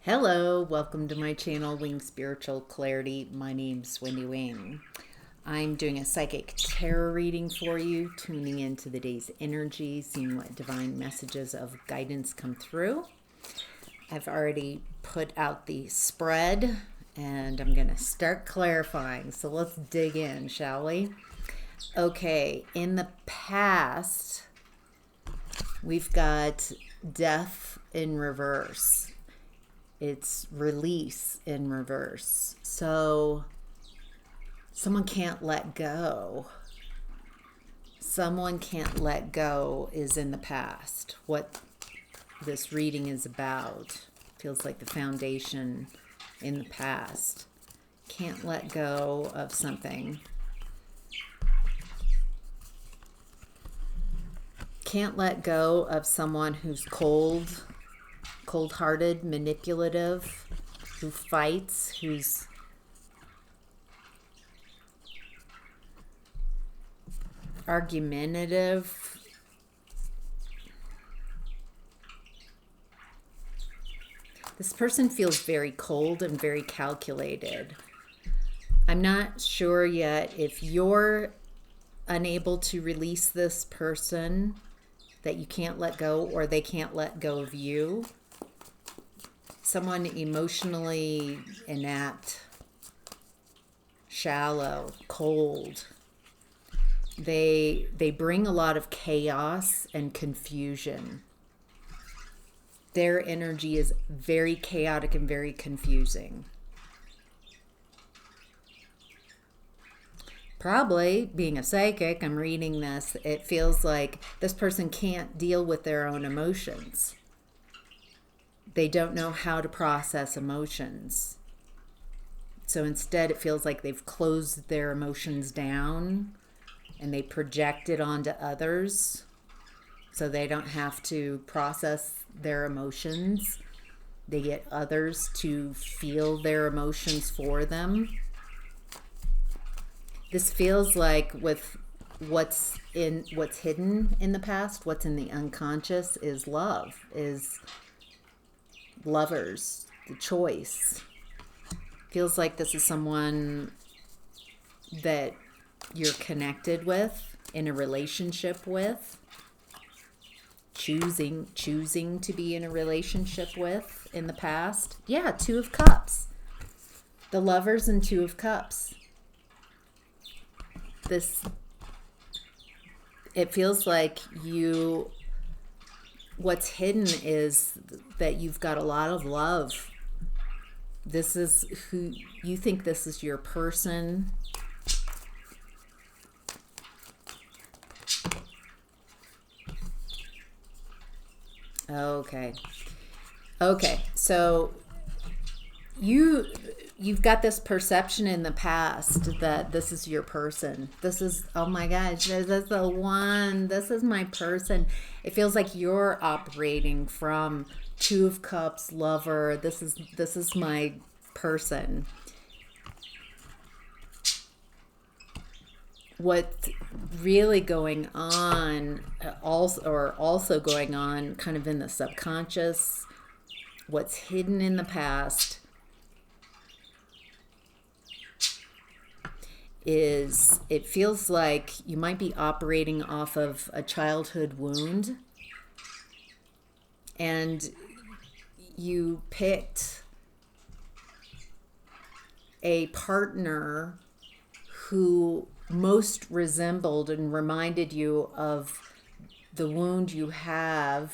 Hello, welcome to my channel, Wing Spiritual Clarity. My name's Wendy Wing. I'm doing a psychic tarot reading for you, tuning into the day's energy, seeing what divine messages of guidance come through. I've already put out the spread and I'm going to start clarifying. So let's dig in, shall we? Okay, in the past, we've got death in reverse. It's release in reverse. So someone can't let go. Someone can't let go is in the past. What this reading is about feels like the foundation in the past. Can't let go of something. Can't let go of someone who's cold-hearted, manipulative, who fights, who's argumentative. This person feels very cold and very calculated. I'm not sure yet if you're unable to release this person, that you can't let go, or they can't let go of you. Someone emotionally inept, shallow, cold. They bring a lot of chaos and confusion. Their energy is very chaotic and very confusing. Probably, being a psychic, I'm reading this, it feels like this person can't deal with their own emotions. They don't know how to process emotions. So instead, it feels like they've closed their emotions down and they project it onto others so they don't have to process their emotions. They get others to feel their emotions for them. This feels like with what's hidden in the past, what's in the unconscious is love, is lovers, the choice. Feels like this is someone that you're connected with, in a relationship with, choosing to be in a relationship with in the past. Yeah, Two of Cups. The Lovers and Two of Cups. It feels like what's hidden is that you've got a lot of love. This is who you think, this is your person. Okay, so you've got this perception in the past that this is your person. This is, oh my gosh, this is the one. This is my person. It feels like you're operating from Two of Cups, lover. This is my person. What's really going on, also going on kind of in the subconscious, what's hidden in the past, is it feels like you might be operating off of a childhood wound, and you picked a partner who most resembled and reminded you of the wound you had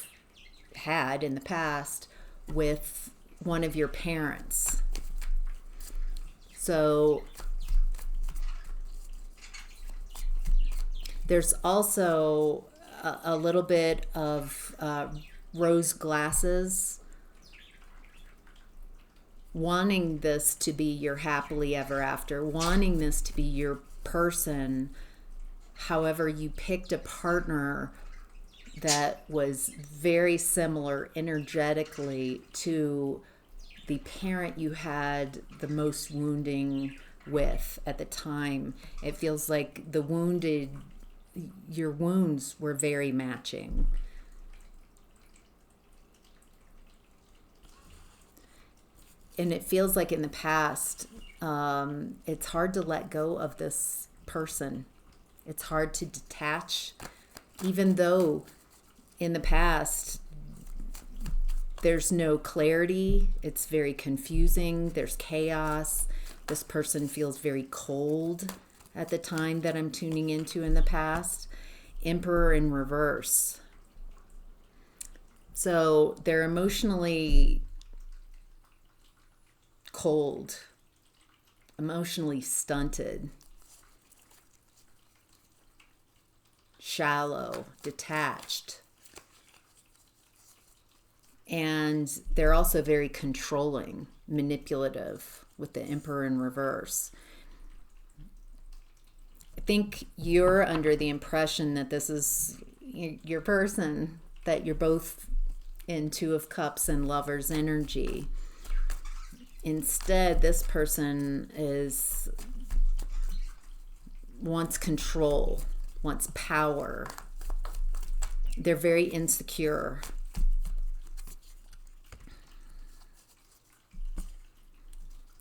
in the past with one of your parents. So there's also a little bit of rose glasses, wanting this to be your happily ever after, wanting this to be your person. However, you picked a partner that was very similar energetically to the parent you had the most wounding with at the time. It feels like your wounds were very matching. and it feels like in the past, it's hard to let go of this person. It's hard to detach, even though in the past there's no clarity. It's very confusing. There's chaos. This person feels very cold at the time that I'm tuning into in the past. Emperor in reverse. So they're emotionally cold, emotionally stunted, shallow, detached. And they're also very controlling, manipulative with the Emperor in reverse. I think you're under the impression that this is your person, that you're both in Two of Cups and Lover's energy. Instead, this person wants control, wants power. They're very insecure.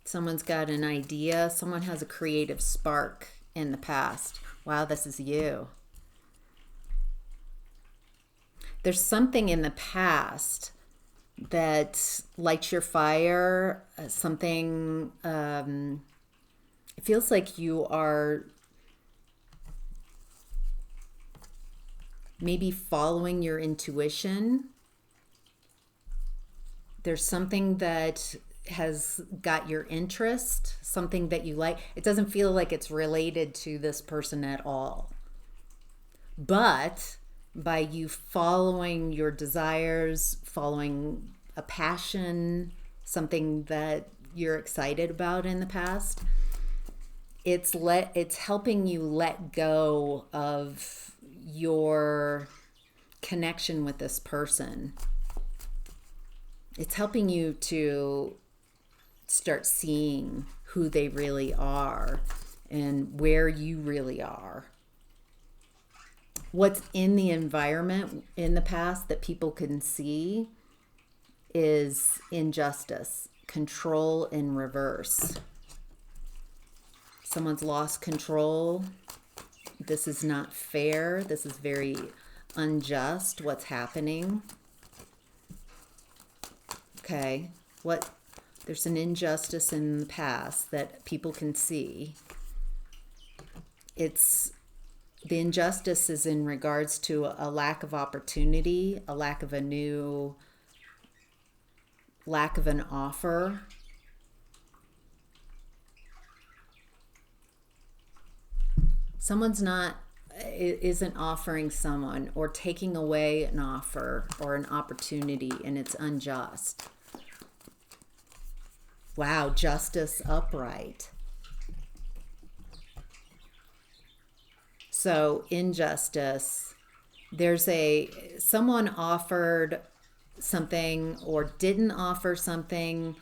Someone's got an idea. Someone has a creative spark in the past. Wow, this is you. There's something in the past that lights your fire, something, it feels like you are maybe following your intuition. There's something that has got your interest, something that you like. It doesn't feel like it's related to this person at all. But by you following your desires, following a passion, something that you're excited about in the past, it's helping you let go of your connection with this person. It's helping you to start seeing who they really are and where you really are. What's in the environment in the past that people can see is injustice, control in reverse. Someone's lost control. This is not fair. This is very unjust, what's happening. Okay, there's an injustice in the past that people can see. The injustice is in regards to a lack of opportunity, a lack of an offer. Someone's isn't offering someone or taking away an offer or an opportunity, and it's unjust. Wow, justice upright. So injustice, someone offered something or didn't offer something,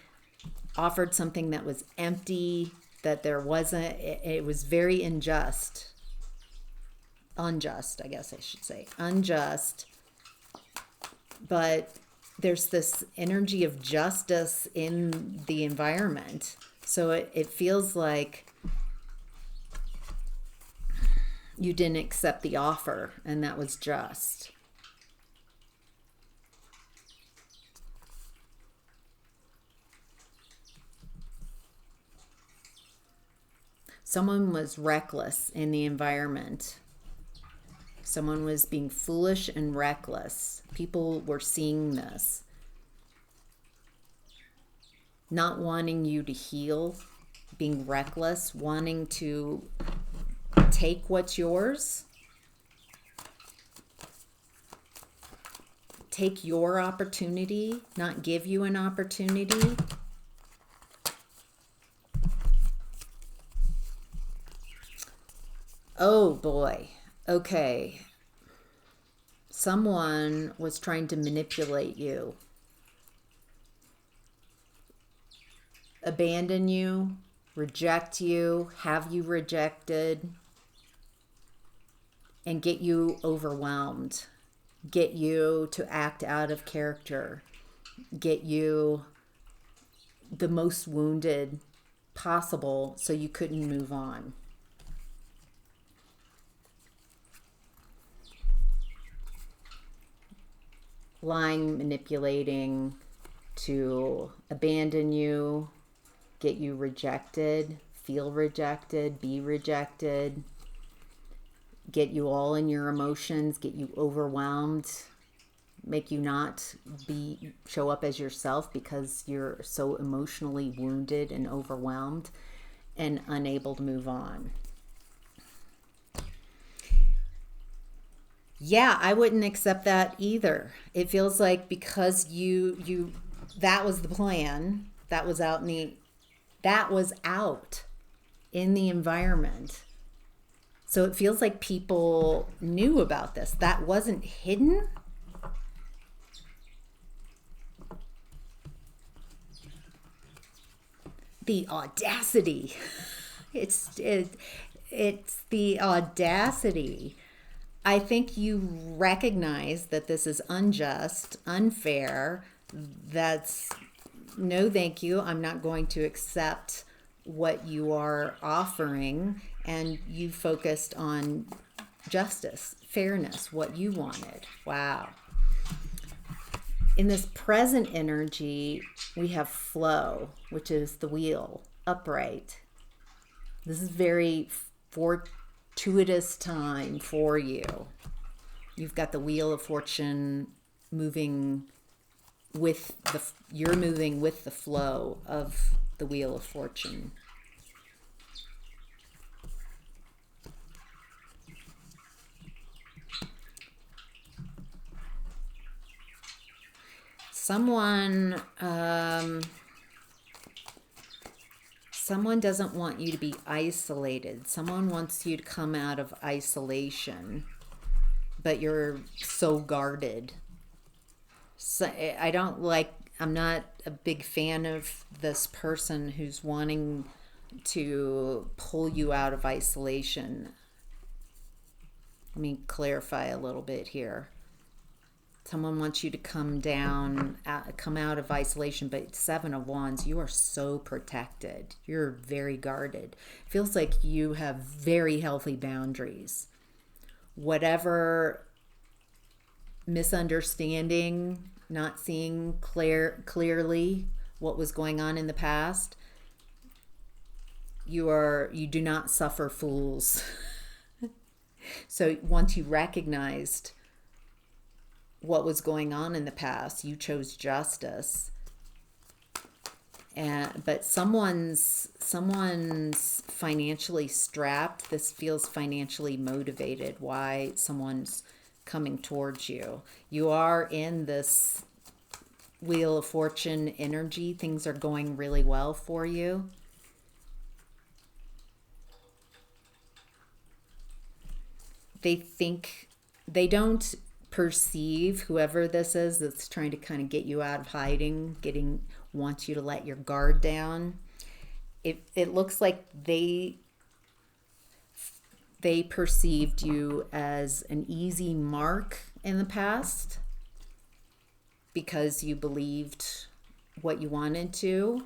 offered something that was empty, that there wasn't, it was very unjust, I guess I should say, unjust. But there's this energy of justice in the environment. So it feels like you didn't accept the offer, and that was just. Someone was reckless in the environment. Someone was being foolish and reckless. People were seeing this. Not wanting you to heal, being reckless, wanting to take what's yours, take your opportunity, not give you an opportunity. Oh boy. Okay. Someone was trying to manipulate you, abandon you, reject you, have you rejected, and get you overwhelmed, get you to act out of character, get you the most wounded possible so you couldn't move on. Lying, manipulating to abandon you, get you rejected, feel rejected, be rejected, get you all in your emotions, get you overwhelmed, make you not show up as yourself because you're so emotionally wounded and overwhelmed and unable to move on. Yeah, I wouldn't accept that either. It feels like because you that was the plan, that was out in the environment. So it feels like people knew about this. That wasn't hidden. The audacity. It's the audacity. I think you recognize that this is unjust, unfair. That's no thank you. I'm not going to accept what you are offering. And you focused on justice, fairness, what you wanted. Wow. In this present energy, we have flow, which is the wheel, upright. This is very fortuitous time for you. You've got the wheel of fortune moving you're moving with the flow of the wheel of fortune. Someone doesn't want you to be isolated. Someone wants you to come out of isolation, but you're so guarded. So I'm not a big fan of this person who's wanting to pull you out of isolation. Let me clarify a little bit here. Someone wants you to come out of isolation, but Seven of Wands, you are so protected. You're very guarded. It feels like you have very healthy boundaries. Whatever misunderstanding, not seeing clearly what was going on in the past, you do not suffer fools. So once you recognized what was going on in the past, you chose justice. But someone's financially strapped. This feels financially motivated. Why someone's coming towards you. You are in this wheel of fortune energy. Things are going really well for you. They don't perceive, whoever this is that's trying to kind of get you out of hiding, wants you to let your guard down. It looks like they perceived you as an easy mark in the past because you believed what you wanted to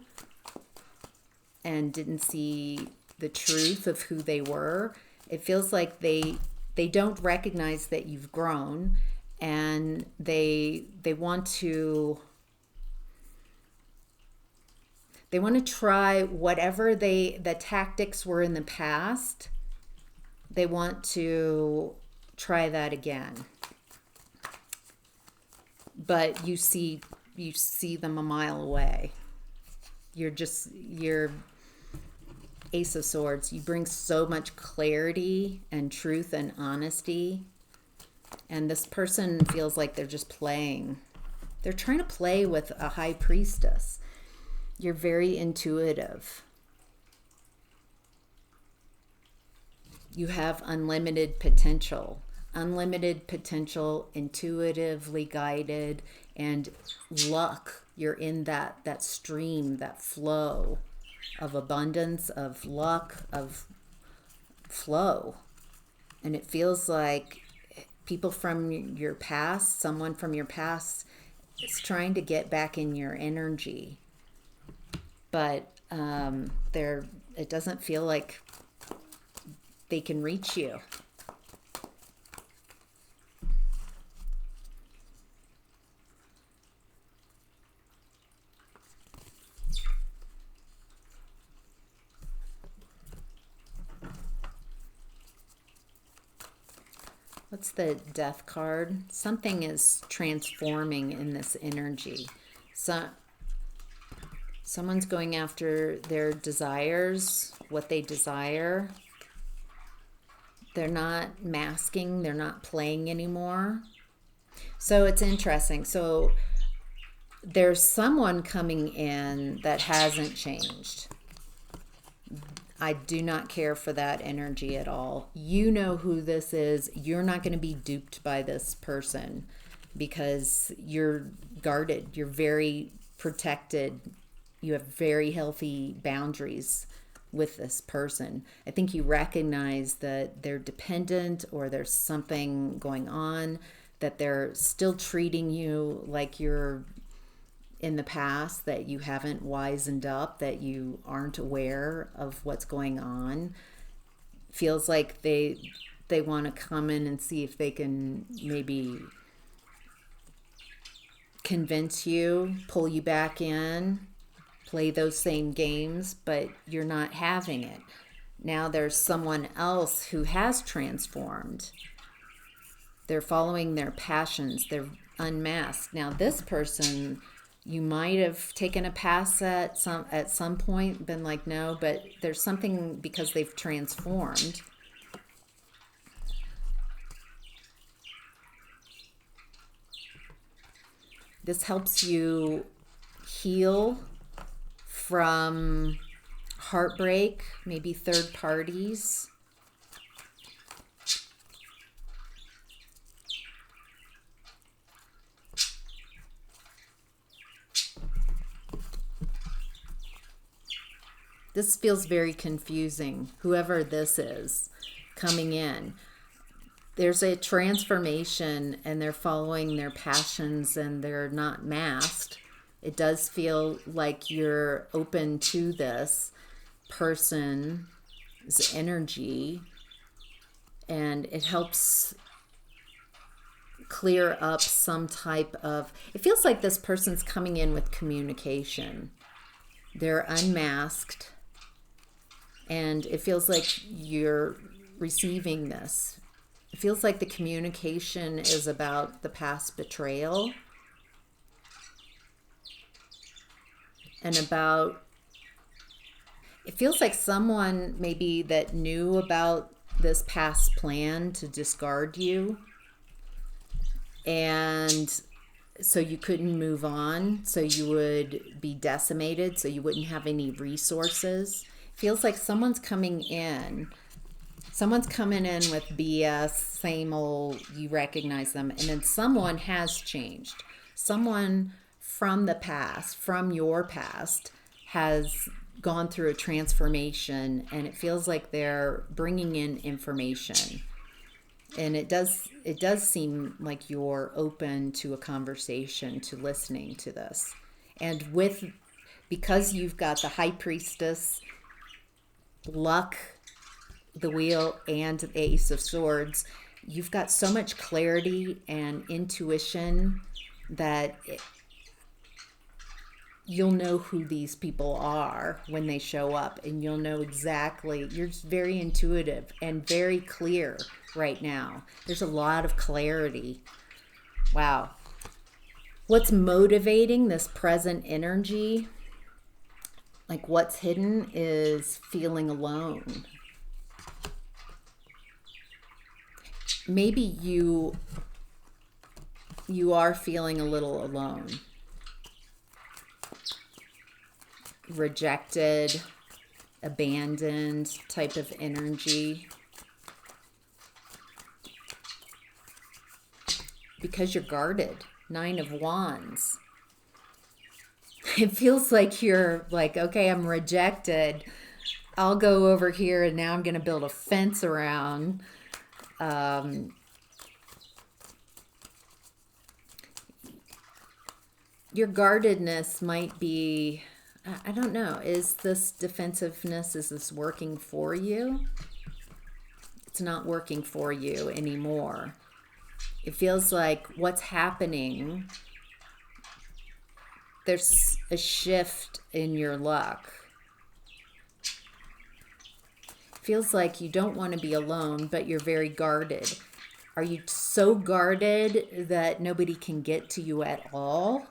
and didn't see the truth of who they were. It feels like they don't recognize that you've grown, and they want to try whatever the tactics were in the past. They want to try that again. But you see them a mile away. You're Ace of Swords. You bring so much clarity and truth and honesty. And this person feels like they're just playing. They're trying to play with a high priestess. You're very intuitive. You have unlimited potential, intuitively guided, and luck. You're in that stream, that flow of abundance, of luck, of flow. And it feels like people from your past, someone from your past is trying to get back in your energy. but it doesn't feel like they can reach you. What's the Death card? Something is transforming in this energy. So someone's going after their desires, what they desire. They're not masking, they're not playing anymore. So it's interesting. So there's someone coming in that hasn't changed. I do not care for that energy at all. You know who this is. You're not going to be duped by this person because you're guarded. You're very protected. You have very healthy boundaries with this person. I think you recognize that they're dependent or there's something going on, that they're still treating you like you're in the past, that you haven't wisened up, that you aren't aware of what's going on. Feels like they want to come in and see if they can maybe convince you, pull you back in, play those same games, but you're not having it. Now there's someone else who has transformed. They're following their passions. They're unmasked. Now this person, you might have taken a pass at some point, been like, no, but there's something because they've transformed. This helps you heal from heartbreak, maybe third parties. This feels very confusing, whoever this is coming in. There's a transformation and they're following their passions and they're not masked. It does feel like you're open to this person's energy, and it helps clear up some type of, it feels like this person's coming in with communication. They're unmasked, and it feels like you're receiving this. It feels like the communication is about the past betrayal and about, it feels like someone maybe that knew about this past plan to discard you, and so you couldn't move on, so you would be decimated, so you wouldn't have any resources. Feels like someone's coming in with BS, same old, you recognize them, and then someone has changed. Someone from the past, from your past, has gone through a transformation, and it feels like they're bringing in information. And it does seem like you're open to a conversation, to listening to this. And because you've got the High Priestess, luck, the Wheel, and the Ace of Swords, you've got so much clarity and intuition that you'll know who these people are when they show up, and you'll know exactly. You're just very intuitive and very clear right now. There's a lot of clarity. Wow. What's motivating this present energy, like what's hidden, is feeling alone. Maybe you are feeling a little alone. Rejected, abandoned type of energy. Because you're guarded. 9 of Wands. It feels like you're like, okay, I'm rejected. I'll go over here and now I'm going to build a fence around. Your guardedness might be I don't know. Is this defensiveness, is this working for you? It's not working for you anymore. It feels like what's happening, there's a shift in your luck. Feels like you don't want to be alone, but you're very guarded. Are you so guarded that nobody can get to you at all?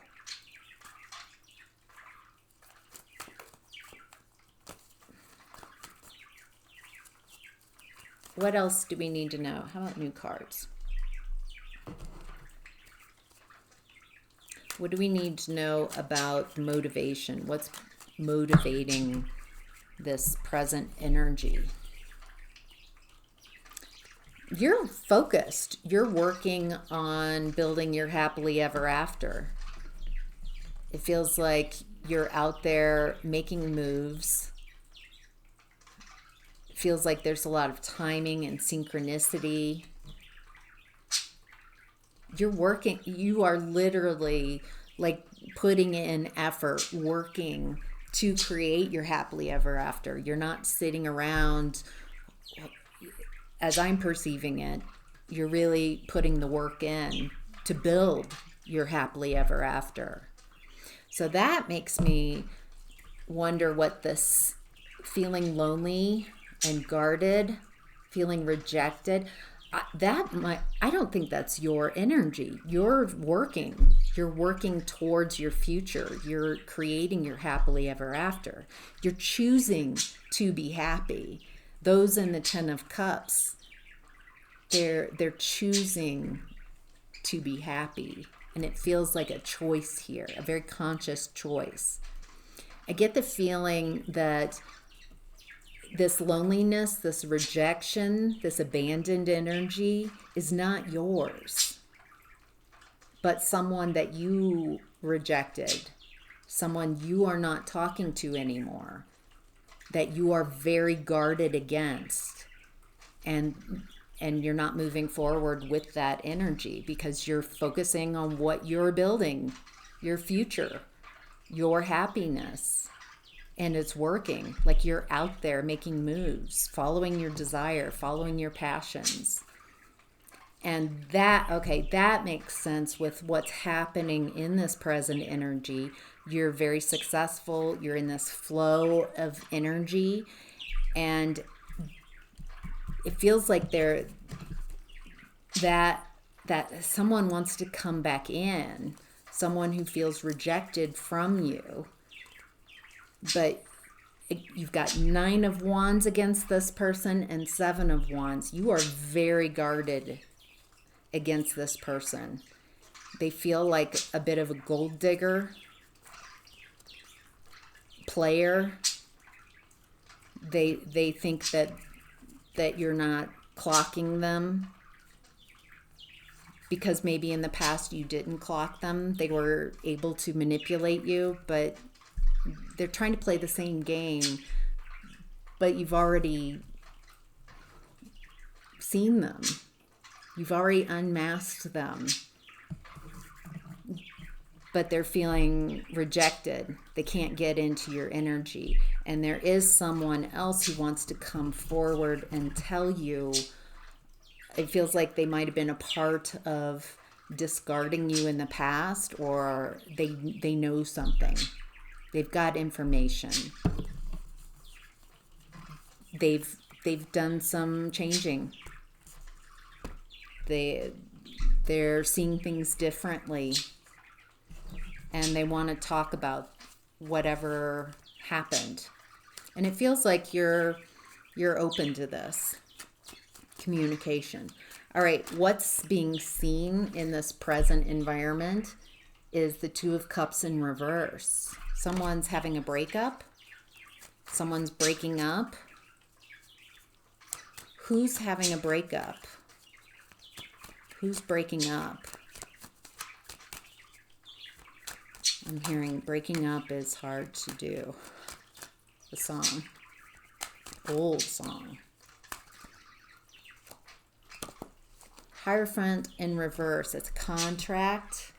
What else do we need to know? How about new cards? What do we need to know about motivation? What's motivating this present energy? You're focused. You're working on building your happily ever after. It feels like you're out there making moves. It feels like there's a lot of timing and synchronicity. You're working, you are literally like putting in effort, working to create your happily ever after. You're not sitting around, as I'm perceiving it, you're really putting the work in to build your happily ever after. So that makes me wonder what this feeling lonely and guarded, feeling rejected, I don't think that's your energy. You're working towards your future. You're creating your happily ever after. You're choosing to be happy. Those in the 10 of Cups, they're choosing to be happy, and it feels like a choice here, a very conscious choice. I get the feeling that this loneliness, this rejection, this abandoned energy is not yours, but someone that you rejected, someone you are not talking to anymore, that you are very guarded against, and you're not moving forward with that energy because you're focusing on what you're building, your future, your happiness. And it's working. Like you're out there making moves, following your desire, following your passions. And that makes sense with what's happening in this present energy. You're very successful. You're in this flow of energy. And it feels like that someone wants to come back in, someone who feels rejected from you. But you've got 9 of Wands against this person and 7 of Wands. You are very guarded against this person. They feel like a bit of a gold digger player. They think that you're not clocking them because maybe in the past you didn't clock them. They were able to manipulate you, but they're trying to play the same game, but you've already seen them. You've already unmasked them, but they're feeling rejected. They can't get into your energy. And there is someone else who wants to come forward and tell you, it feels like they might have been a part of discarding you in the past, or they know something. They've got information. They've done some changing. They're seeing things differently, and they want to talk about whatever happened. And it feels like you're open to this communication. All right, what's being seen in this present environment is the 2 of Cups in reverse. Someone's having a breakup. Someone's breaking up. Who's having a breakup? Who's breaking up? I'm hearing breaking up is hard to do. The song. Old song. Hierophant in reverse. It's contract.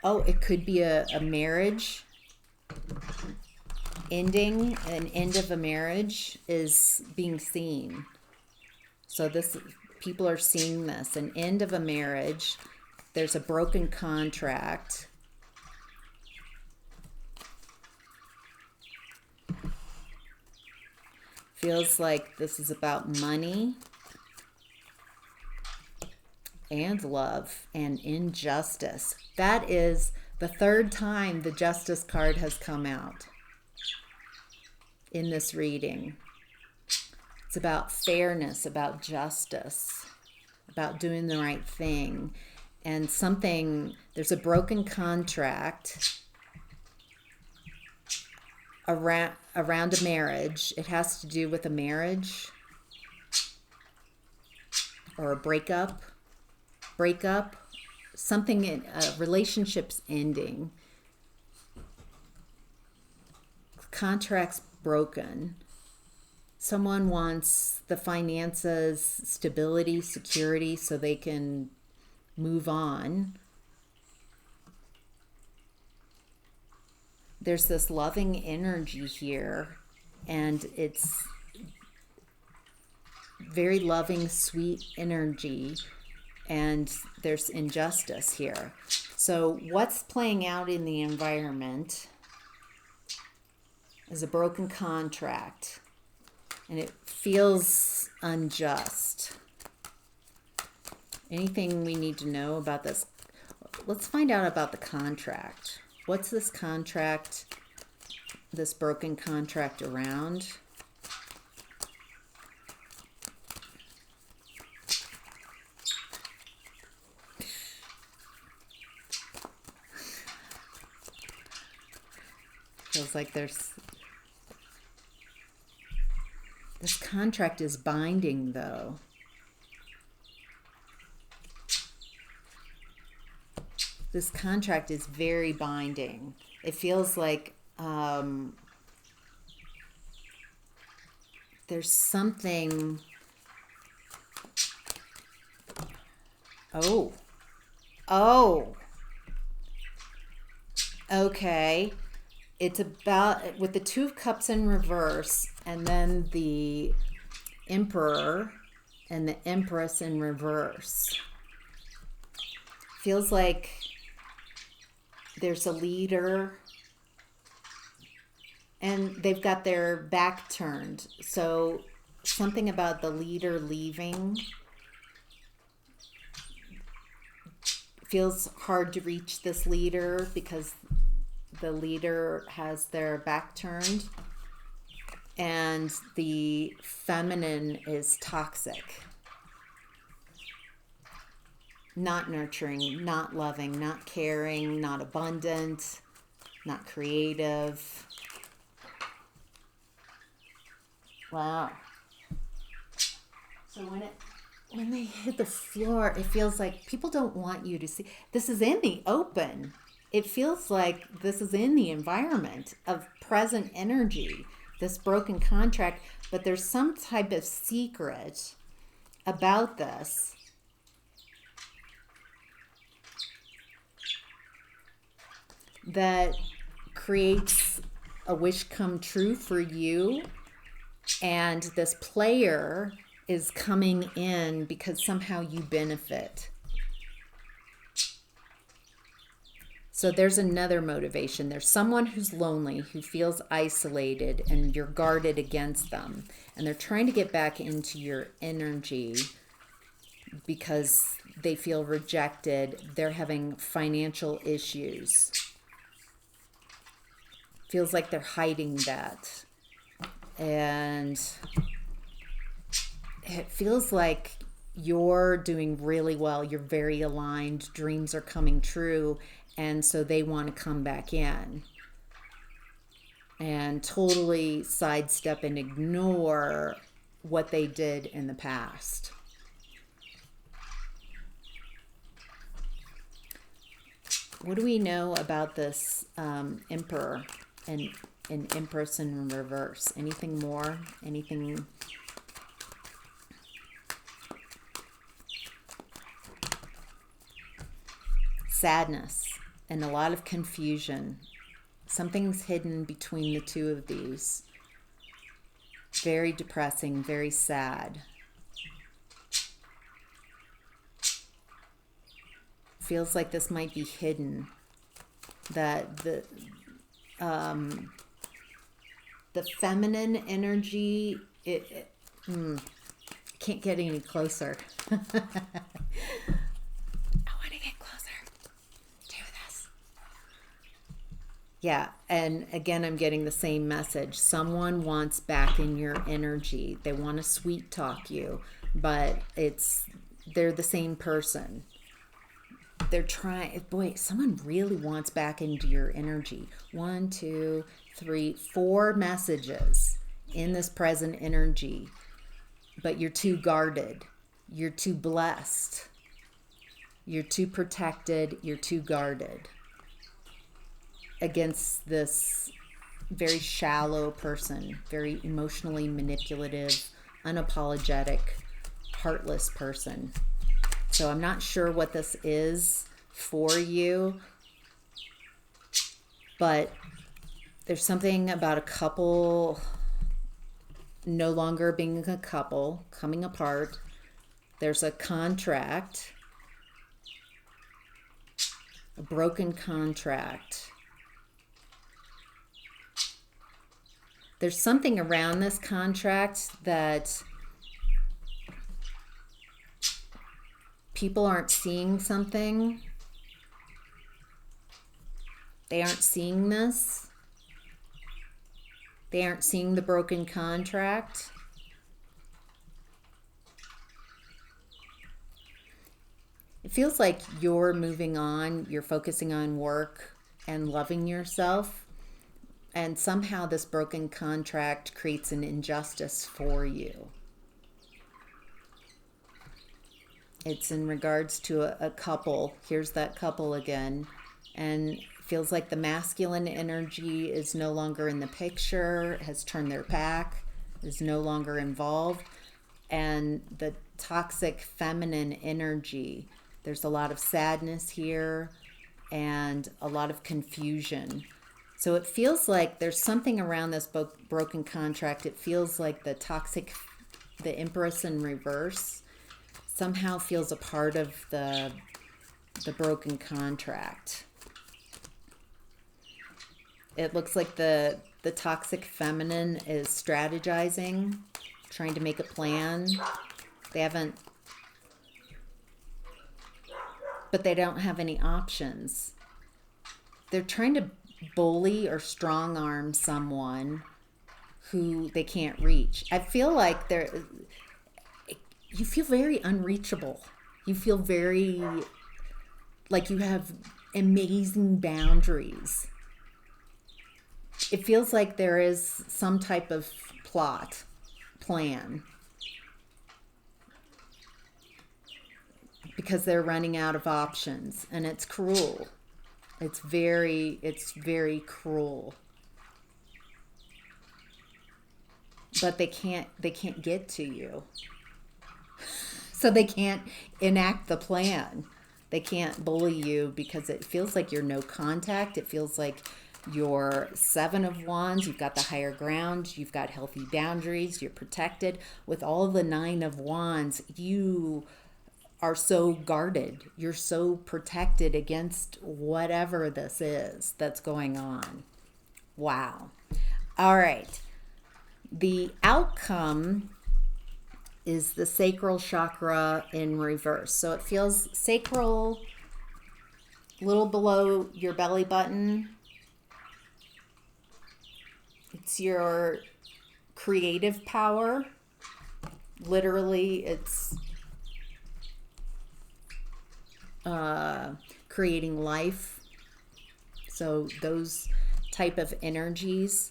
Oh, it could be a marriage. ending, an end of a marriage is being seen. So this, people are seeing this, an end of a marriage. There's a broken contract. Feels like this is about money and love and injustice. That is the third time the Justice card has come out in this reading. It's about fairness, about justice, about doing the right thing. And something, there's a broken contract around a marriage. It has to do with a marriage or a breakup, something in relationships ending, contracts broken. Someone wants the finances, stability, security, so they can move on. There's this loving energy here, and it's very loving, sweet energy, and there's injustice here. So what's playing out in the environment is a broken contract, and it feels unjust. Anything we need to know about this? Let's find out about the contract. What's this contract, this broken contract around? Feels like this contract is binding, though. This contract is very binding. It feels like there's something. Oh. Okay. It's about, with the Two of Cups in reverse, and then the Emperor and the Empress in reverse. Feels like there's a leader, and they've got their back turned. So something about the leader leaving. Feels hard to reach this leader because the leader has their back turned, and the feminine is toxic, not nurturing, not loving, not caring, not abundant, not creative. Wow. So when they hit the floor, it feels like people don't want you to see. This is in the open. It feels like this is in the environment of present energy, this broken contract, but there's some type of secret about this. That creates a wish come true for you, and this player is coming in because somehow you benefit. So there's another motivation. There's someone who's lonely, who feels isolated, and you're guarded against them. And they're trying to get back into your energy because they feel rejected. They're having financial issues. Feels like they're hiding that. And it feels like you're doing really well. You're very aligned. Dreams are coming true. And so they want to come back in and totally sidestep and ignore what they did in the past. What do we know about this Emperor and Empress in reverse? Anything more? Anything? Sadness and a lot of confusion. Something's hidden between the two of these. Very depressing, very sad. Feels like this might be hidden. That the feminine energy, can't get any closer. I want to get closer to this. Yeah, and again, I'm getting the same message. Someone wants back in your energy. They want to sweet talk you, but they're the same person. They're trying, boy, someone really wants back into your energy. 1, 2, 3, 4 messages in this present energy, but you're too guarded. You're too blessed. You're too protected. You're too guarded against this very shallow person, very emotionally manipulative, unapologetic, heartless person. So I'm not sure what this is for you, but there's something about a couple no longer being a couple, coming apart. There's a contract, a broken contract. There's something around this contract that people aren't seeing something. They aren't seeing this. They aren't seeing the broken contract. It feels like you're moving on, you're focusing on work and loving yourself, and somehow this broken contract creates an injustice for you. It's in regards to a couple. Here's that couple again. And it feels like the masculine energy is no longer in the picture, has turned their back, is no longer involved. And the toxic feminine energy, there's a lot of sadness here and a lot of confusion. So it feels like there's something around this broken contract. It feels like the Empress in reverse somehow feels a part of the broken contract. It looks like the toxic feminine is strategizing, trying to make a plan. But they don't have any options. They're trying to bully or strong arm someone who they can't reach. I feel like you feel very unreachable. You feel very like you have amazing boundaries. It feels like there is some type of plan, because they're running out of options, and it's cruel. It's very cruel. But they can't get to you. So they can't enact the plan. They can't bully you because it feels like you're no contact. It feels like you're 7 of Wands. You've got the higher ground. You've got healthy boundaries. You're protected. With all the 9 of Wands, you are so guarded. You're so protected against whatever this is that's going on. Wow. All right. The outcome is the sacral chakra in reverse. So it feels sacral, a little below your belly button. It's your creative power. Literally, it's creating life. So those type of energies,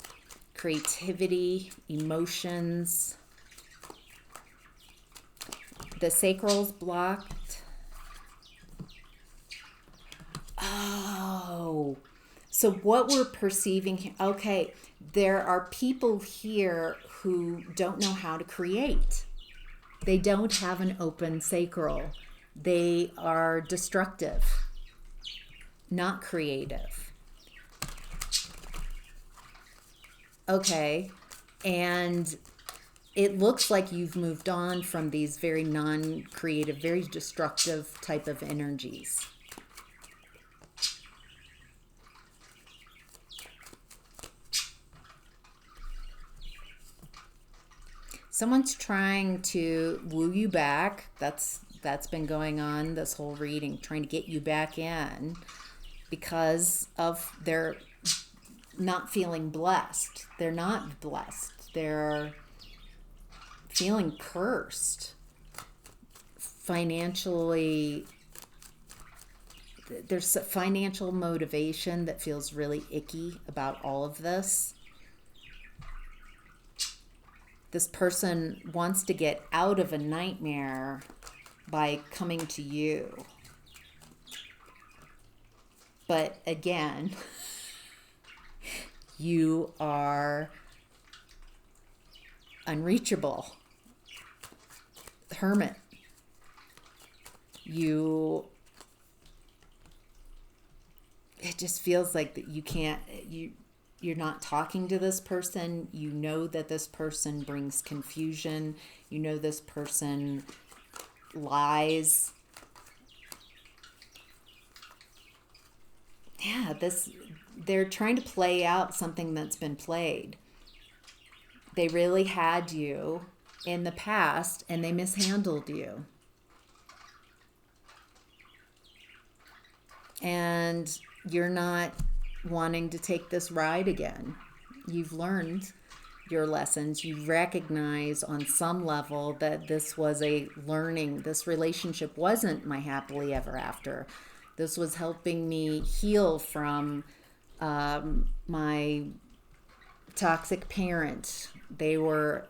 creativity, emotions. The sacral's blocked. Oh, so what we're perceiving, okay, there are people here who don't know how to create. They don't have an open sacral. They are destructive, not creative. Okay. And it looks like you've moved on from these very non-creative, very destructive type of energies. Someone's trying to woo you back. That's been going on this whole reading, trying to get you back in because of their not feeling blessed. They're not blessed. They're feeling cursed. Financially, there's a financial motivation that feels really icky about all of this. This person wants to get out of a nightmare by coming to you. But again, you are unreachable. Hermit. It just feels like that you can't, you're not talking to this person. You know that this person brings confusion. You know this person lies. Yeah, they're trying to play out something that's been played. They really had you in the past and they mishandled you. And you're not wanting to take this ride again. You've learned your lessons. You recognize on some level that this was a learning. This relationship wasn't my happily ever after. This was helping me heal from my toxic parent. They were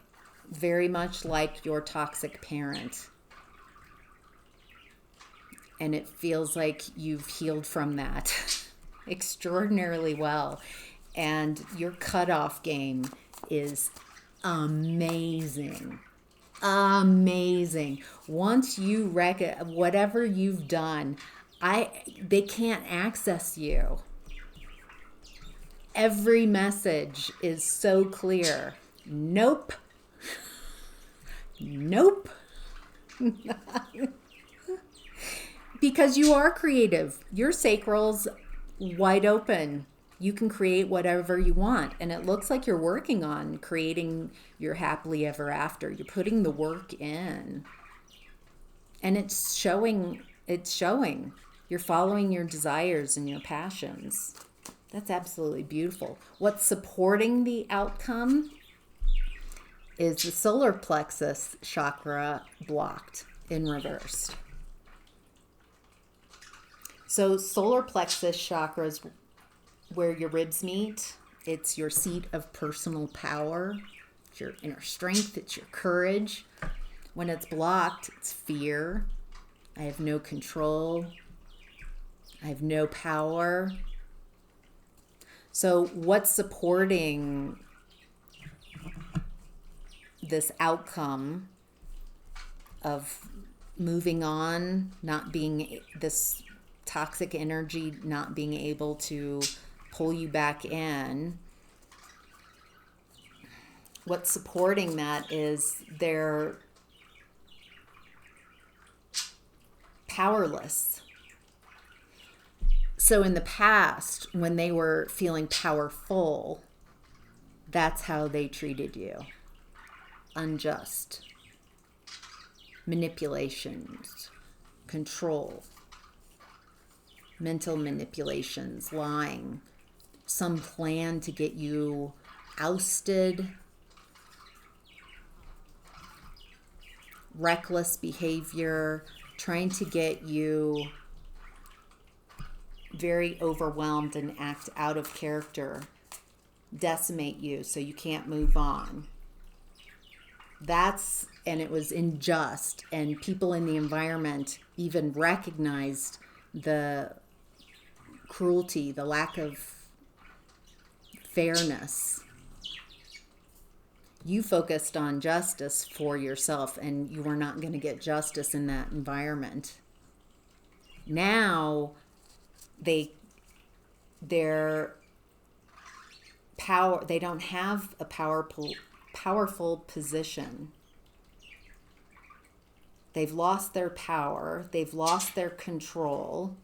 very much like your toxic parent. And it feels like you've healed from that extraordinarily well. And your cutoff game is amazing. Amazing. Once you whatever you've done, they can't access you. Every message is so clear. Nope. Nope. Because you are creative. Your sacral's wide open. You can create whatever you want. And it looks like you're working on creating your happily ever after. You're putting the work in. And it's showing. You're following your desires and your passions. That's absolutely beautiful. What's supporting the outcome is the solar plexus chakra blocked in reverse. So solar plexus chakra is where your ribs meet. It's your seat of personal power. It's your inner strength. It's your courage. When it's blocked, it's fear. I have no control. I have no power. So what's supporting this outcome of moving on, not being this toxic energy, not being able to pull you back in? What's supporting that is they're powerless. So in the past, when they were feeling powerful, that's how they treated you. Unjust. Manipulations. Control. Mental manipulations. Lying. Some plan to get you ousted. Reckless behavior. Trying to get you very overwhelmed and act out of character, decimate you so you can't move on. And it was unjust, and people in the environment even recognized the cruelty, the lack of fairness. You focused on justice for yourself, and you were not going to get justice in that environment. Now, their power. They don't have a powerful position. They've lost their power. They've lost their control.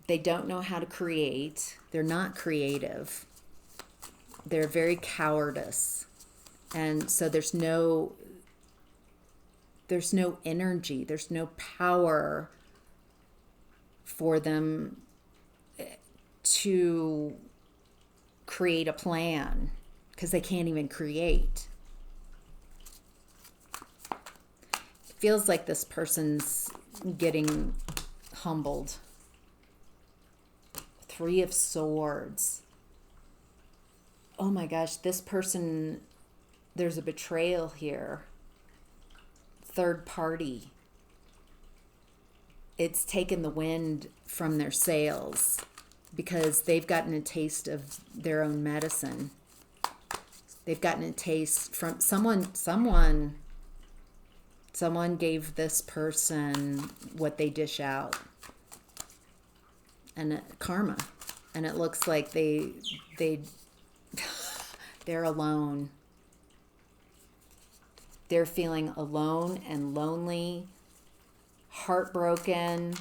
They don't know how to create. They're not creative. They're very cowardice. And so there's no energy. There's no power for them to create a plan because they can't even create. It feels like this person's getting humbled. 3 of Swords. Oh my gosh, this person, there's a betrayal here. Third party. It's taken the wind from their sails because they've gotten a taste of their own medicine. They've gotten a taste from someone gave this person what they dish out. And karma. And it looks like they're alone. They're feeling alone and lonely, heartbroken,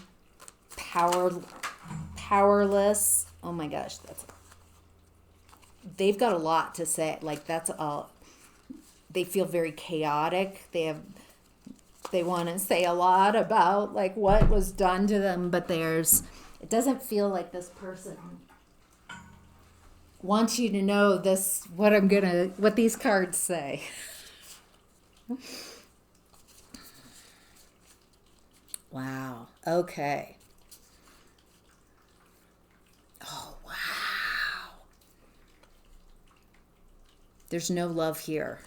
powerless. Oh my gosh, they've got a lot to say. Like that's all. They feel very chaotic. They want to say a lot about like what was done to them, but it doesn't feel like this person wants you to know what these cards say. Wow. Okay. Oh, wow. There's no love here.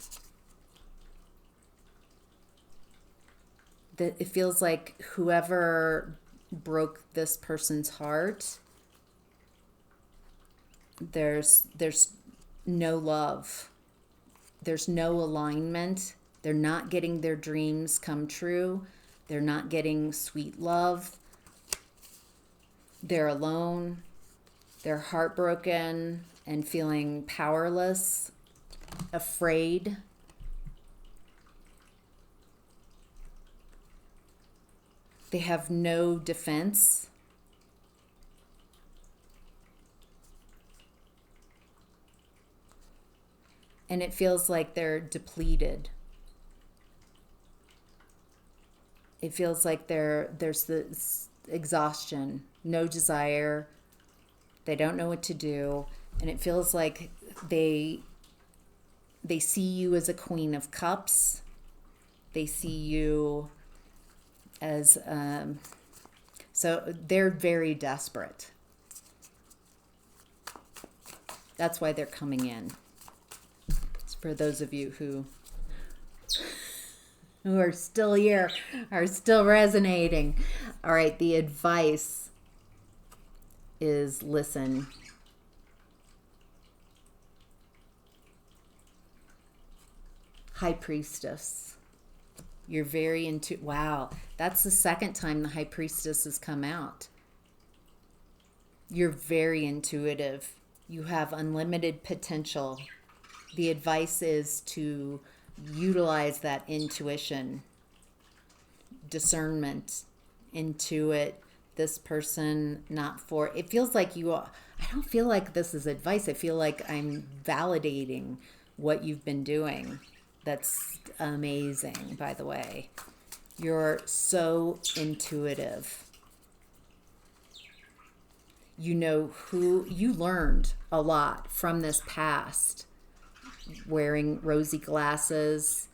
It feels like whoever broke this person's heart, there's no love. There's no alignment. They're not getting their dreams come true. They're not getting sweet love. They're alone. They're heartbroken and feeling powerless, afraid. They have no defense. And it feels like they're depleted. It feels like there's this exhaustion, no desire. They don't know what to do. And it feels like they see you as a Queen of Cups. They see you as, so they're very desperate. That's why they're coming in. It's for those of you who are still here, are still resonating. All right, the advice is listen. High Priestess. You're very wow, that's the second time the High Priestess has come out. You're very intuitive. You have unlimited potential. The advice is to utilize that intuition, discernment, intuit this person, not for, it feels like I don't feel like this is advice. I feel like I'm validating what you've been doing. That's amazing, by the way. You're so intuitive. You know you learned a lot from this past. Wearing rosy glasses,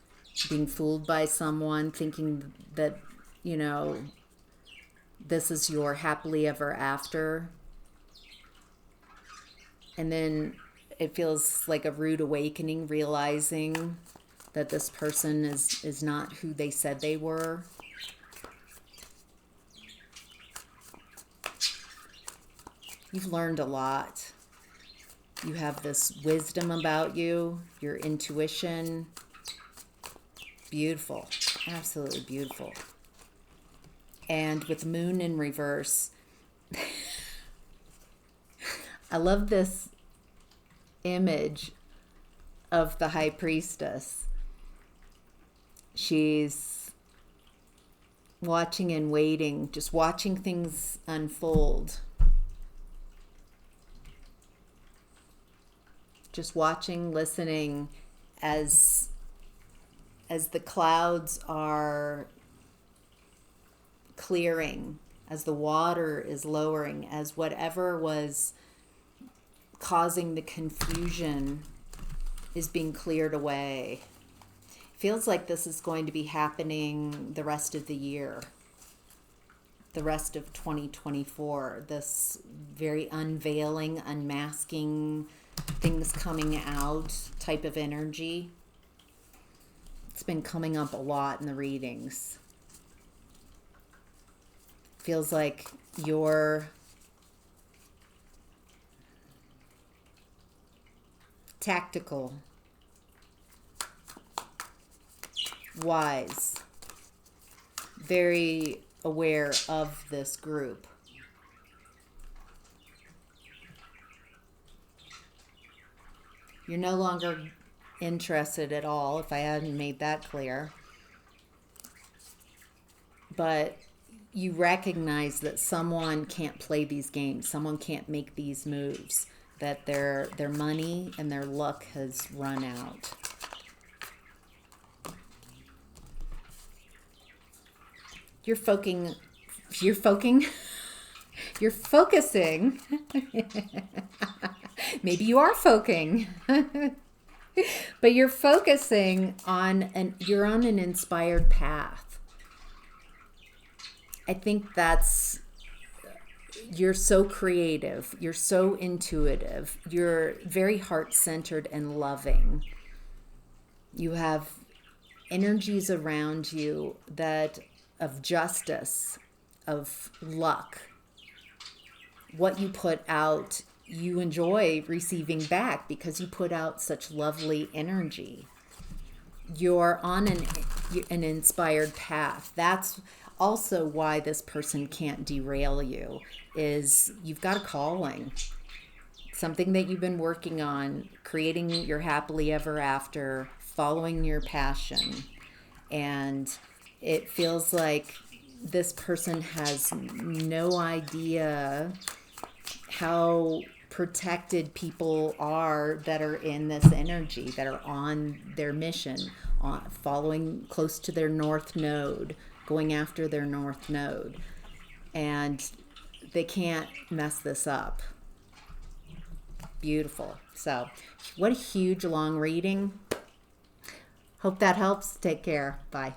being fooled by someone, thinking that, this is your happily ever after. And then it feels like a rude awakening, realizing that this person is not who they said they were. You've learned a lot. You have this wisdom about you, your intuition. Beautiful, absolutely beautiful. And with Moon in reverse, I love this image of the high priestess. She's watching and waiting, just watching things unfold. Just watching, listening as the clouds are clearing, as the water is lowering, as whatever was causing the confusion is being cleared away. Feels like this is going to be happening the rest of the year, the rest of 2024. This very unveiling, unmasking, things coming out type of energy. It's been coming up a lot in the readings. Feels like you're tactical, wise, very aware of this group. You're no longer interested at all, if I hadn't made that clear. But you recognize that someone can't play these games, someone can't make these moves, that their money and their luck has run out. You're focusing. Maybe you are focusing. But you're focusing on you're on an inspired path. I think you're so creative, you're so intuitive, you're very heart-centered and loving. You have energies around you that of justice, of luck. What you put out, you enjoy receiving back because you put out such lovely energy. You're on an inspired path. That's also why this person can't derail you, is you've got a calling, something that you've been working on, creating your happily ever after, following your passion. And it feels like this person has no idea how protected people are that are in this energy, that are on their mission, following close to their north node, going after their north node. And they can't mess this up. Beautiful. So, what a huge long reading. Hope that helps. Take care. Bye.